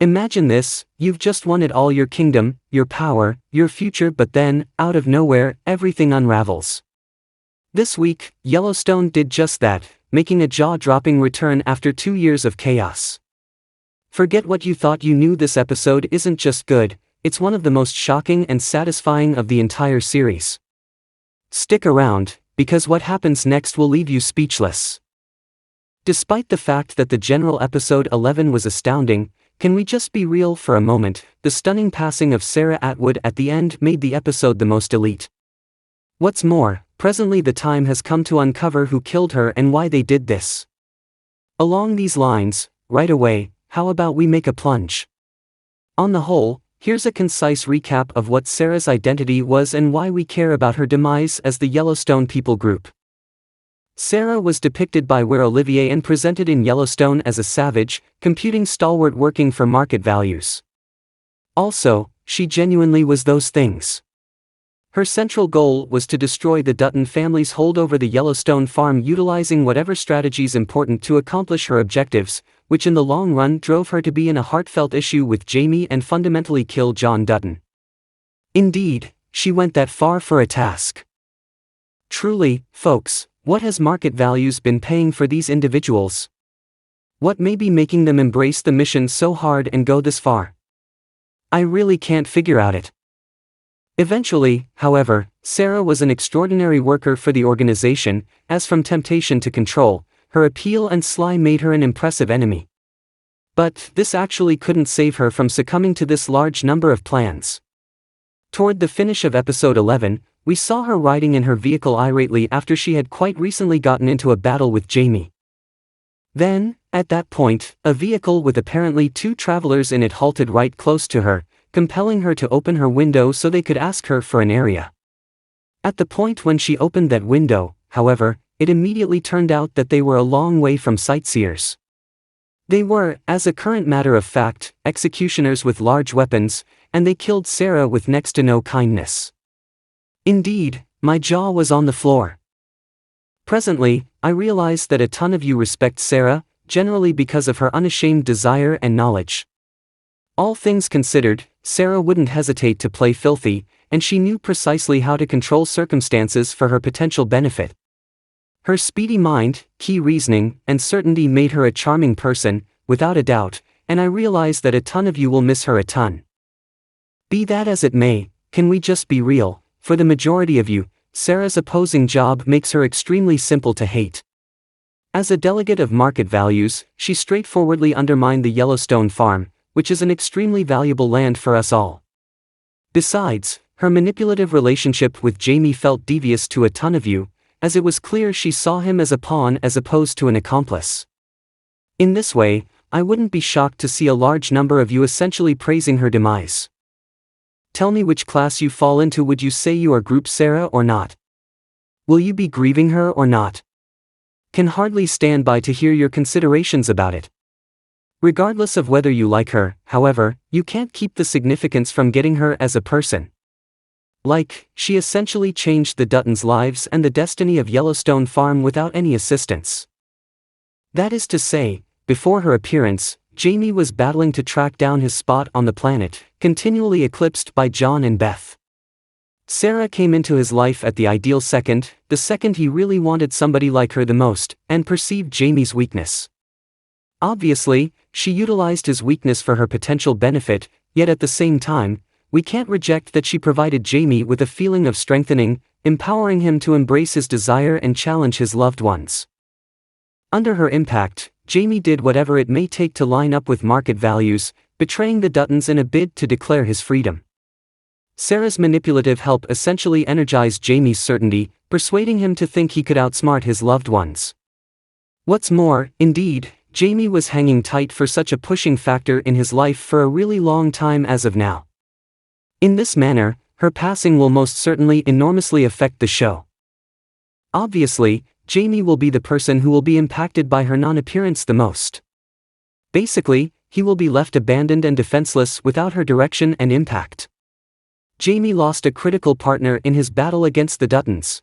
Imagine this: you've just won it all, your kingdom, your power, your future, but then, out of nowhere, everything unravels. This week, Yellowstone did just that, making a jaw-dropping return after 2 years of chaos. Forget what you thought you knew, this episode isn't just good, it's one of the most shocking and satisfying of the entire series. Stick around, because what happens next will leave you speechless. Despite the fact that the general episode 11 was astounding, can we just be real for a moment? The stunning passing of Sarah Atwood at the end made the episode the most elite. What's more, presently the time has come to uncover who killed her and why they did this. Along these lines, right away, how about we make a plunge? On the whole, here's a concise recap of what Sarah's identity was and why we care about her demise as the Yellowstone people group. Sarah was depicted by Ware Olivier and presented in Yellowstone as a savage, computing stalwart working for market values. Also, she genuinely was those things. Her central goal was to destroy the Dutton family's hold over the Yellowstone farm, utilizing whatever strategies important to accomplish her objectives, which in the long run drove her to be in a heartfelt issue with Jaime and fundamentally kill John Dutton. Indeed, she went that far for a task. Truly, folks, what has market values been paying for these individuals? What may be making them embrace the mission so hard and go this far? I really can't figure out it. Eventually, however, Sarah was an extraordinary worker for the organization, as from temptation to control, her appeal and sly made her an impressive enemy. But this actually couldn't save her from succumbing to this large number of plans. Toward the finish of episode 11, we saw her riding in her vehicle irately after she had quite recently gotten into a battle with Jaime. Then, at that point, a vehicle with apparently 2 travelers in it halted right close to her, compelling her to open her window so they could ask her for an area. At the point when she opened that window, however, it immediately turned out that they were a long way from sightseers. They were, as a current matter of fact, executioners with large weapons, and they killed Sarah with next to no kindness. Indeed, my jaw was on the floor. Presently, I realize that a ton of you respect Sarah, generally because of her unashamed desire and knowledge. All things considered, Sarah wouldn't hesitate to play filthy, and she knew precisely how to control circumstances for her potential benefit. Her speedy mind, key reasoning, and certainty made her a charming person, without a doubt, and I realize that a ton of you will miss her a ton. Be that as it may, can we just be real? For the majority of you, Sarah's opposing job makes her extremely simple to hate. As a delegate of market values, she straightforwardly undermined the Yellowstone farm, which is an extremely valuable land for us all. Besides, her manipulative relationship with Jaime felt devious to a ton of you, as it was clear she saw him as a pawn as opposed to an accomplice. In this way, I wouldn't be shocked to see a large number of you essentially praising her demise. Tell me which class you fall into. Would you say you are Group Sarah or not? Will you be grieving her or not? Can hardly stand by to hear your considerations about it. Regardless of whether you like her, however, you can't keep the significance from getting her as a person. She essentially changed the Duttons' lives and the destiny of Yellowstone Farm without any assistance. That is to say, before her appearance, Jaime was battling to track down his spot on the planet, continually eclipsed by John and Beth. Sarah came into his life at the ideal second, the second he really wanted somebody like her the most, and perceived Jaime's weakness. Obviously, she utilized his weakness for her potential benefit, yet at the same time, we can't reject that she provided Jaime with a feeling of strengthening, empowering him to embrace his desire and challenge his loved ones. Under her impact, Jaime did whatever it may take to line up with market values, betraying the Duttons in a bid to declare his freedom. Sarah's manipulative help essentially energized Jaime's certainty, persuading him to think he could outsmart his loved ones. What's more, indeed, Jaime was hanging tight for such a pushing factor in his life for a really long time as of now. In this manner, her passing will most certainly enormously affect the show. Obviously, Jaime will be the person who will be impacted by her non-appearance the most. Basically, he will be left abandoned and defenseless without her direction and impact. Jaime lost a critical partner in his battle against the Duttons.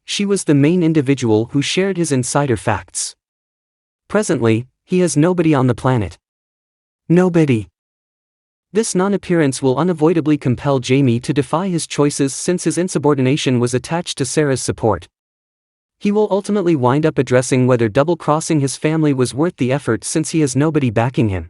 She was the main individual who shared his insider facts. Presently, he has nobody on the planet. Nobody. This non-appearance will unavoidably compel Jaime to defy his choices since his insubordination was attached to Sarah's support. He will ultimately wind up addressing whether double-crossing his family was worth the effort since he has nobody backing him.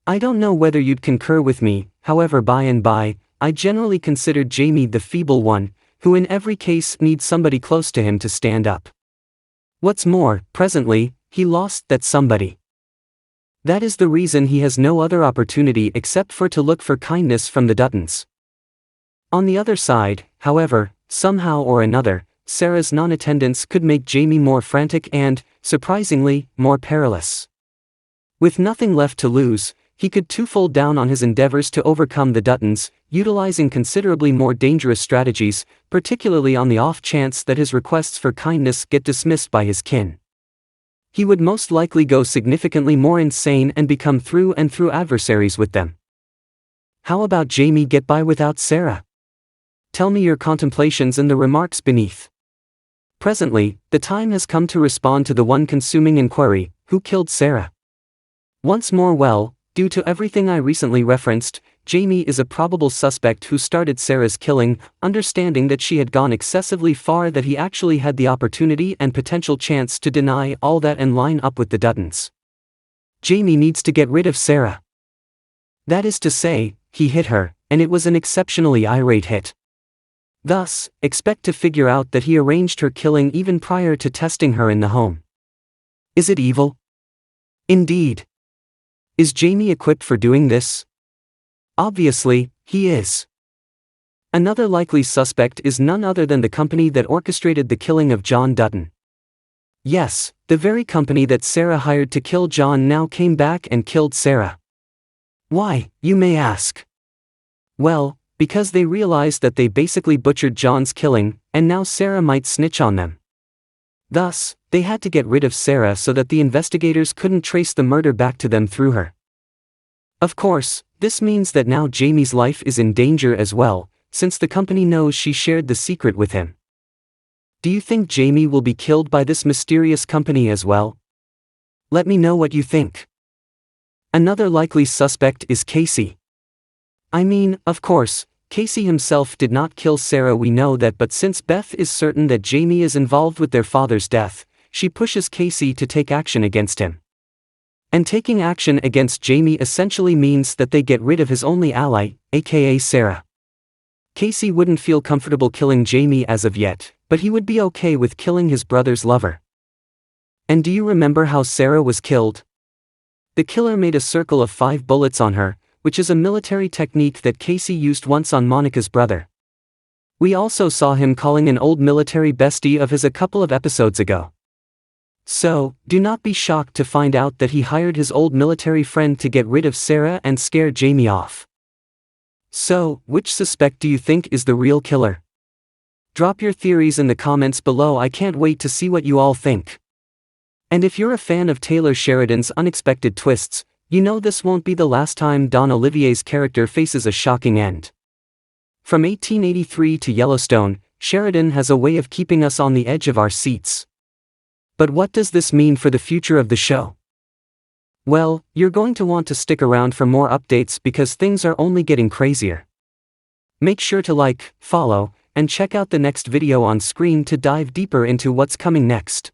I don't know whether you'd concur with me, however by and by, I generally considered Jaime the feeble one, who in every case needs somebody close to him to stand up. What's more, presently, he lost that somebody. That is the reason he has no other opportunity except for to look for kindness from the Duttons. On the other side, however, somehow or another, Sarah's non-attendance could make Jaime more frantic and, surprisingly, more perilous. With nothing left to lose, he could twofold down on his endeavors to overcome the Duttons, utilizing considerably more dangerous strategies, particularly on the off chance that his requests for kindness get dismissed by his kin. He would most likely go significantly more insane and become through and through adversaries with them. How about Jaime get by without Sarah? Tell me your contemplations in the remarks beneath. Presently, the time has come to respond to the one-consuming inquiry, who killed Sarah? Once more, well, due to everything I recently referenced, Jaime is a probable suspect who started Sarah's killing, understanding that she had gone excessively far, that he actually had the opportunity and potential chance to deny all that and line up with the Duttons. Jaime needs to get rid of Sarah. That is to say, he hit her, and it was an exceptionally irate hit. Thus, expect to figure out that he arranged her killing even prior to testing her in the home. Is it evil? Indeed. Is Jaime equipped for doing this? Obviously, he is. Another likely suspect is none other than the company that orchestrated the killing of John Dutton. Yes, the very company that Sarah hired to kill John now came back and killed Sarah. Why, you may ask? Well, because they realized that they basically butchered John's killing, and now Sarah might snitch on them. Thus, they had to get rid of Sarah so that the investigators couldn't trace the murder back to them through her. Of course, this means that now Jaime's life is in danger as well, since the company knows she shared the secret with him. Do you think Jaime will be killed by this mysterious company as well? Let me know what you think. Another likely suspect is Casey. I mean, of course, Casey himself did not kill Sarah, we know that, but since Beth is certain that Jaime is involved with their father's death, she pushes Casey to take action against him. And taking action against Jaime essentially means that they get rid of his only ally, aka Sarah. Casey wouldn't feel comfortable killing Jaime as of yet, but he would be okay with killing his brother's lover. And do you remember how Sarah was killed? The killer made a circle of 5 bullets on her, which is a military technique that Casey used once on Monica's brother. We also saw him calling an old military bestie of his a couple of episodes ago. So, do not be shocked to find out that he hired his old military friend to get rid of Sarah and scare Jaime off. So, which suspect do you think is the real killer? Drop your theories in the comments below, I can't wait to see what you all think. And if you're a fan of Taylor Sheridan's unexpected twists, you know this won't be the last time Don Olivier's character faces a shocking end. From 1883 to Yellowstone, Sheridan has a way of keeping us on the edge of our seats. But what does this mean for the future of the show? Well, you're going to want to stick around for more updates because things are only getting crazier. Make sure to like, follow, and check out the next video on screen to dive deeper into what's coming next.